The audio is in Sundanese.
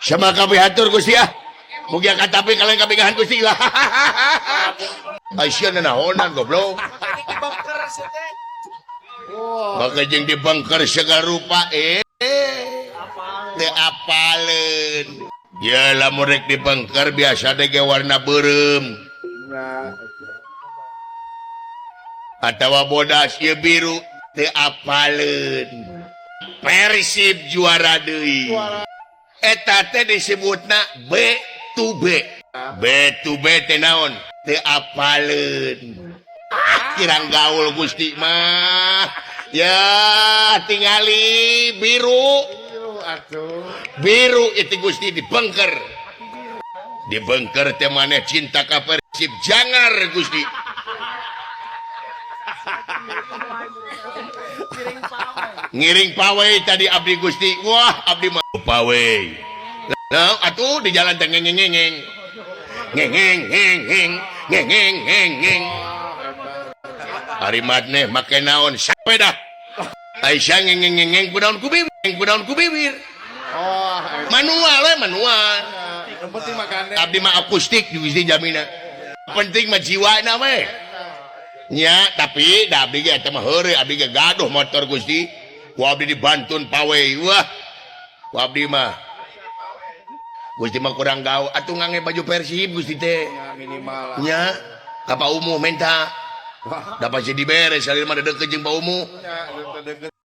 sama kabeh hatur Gusti ya. Mugi katapi kalian kapigahan Gusti. Aisyah naonan goblok. Maka jeung dibangker segala rupa teu apaleun. Ya lamun rek dibangker biasa ge warna beureum. Atawa bodas ieu biru teu apaleun. Persib juara deui. Eta teh disebutna B to B. B to B teh naon? Teu apaleun. Kirang gaul Gusti mah. Ya tingali biru. Biru itu Gusti dibengker. Dibengker teh maneh cinta ka Persib jangar Gusti. Ngiring pawai tadi abdi Gusti. Wah, abdi mah pawai. Nah, atuh di jalan teh ngeng. Ngeng. Hari madneh make naon sepeda. Aisyah ngeng kunaon ku bibir. Oh, manual. Yang penting makan. Abdi mah akustik di Gusti jamina. Penting mah jiwana we. Nya, tapi da abdi ge eta mah heureuy abdi ge gaduh motor Gusti. Ku abdi dibantun pawai. Wah. Ku abdi mah Gusti mah kurang gaul atuh ngange baju Persib Gusti teh. Ya minimal. Nya, ka Pak Umuh menta. Da pasti diberes salin mah deukeut jeung Pak Umuh.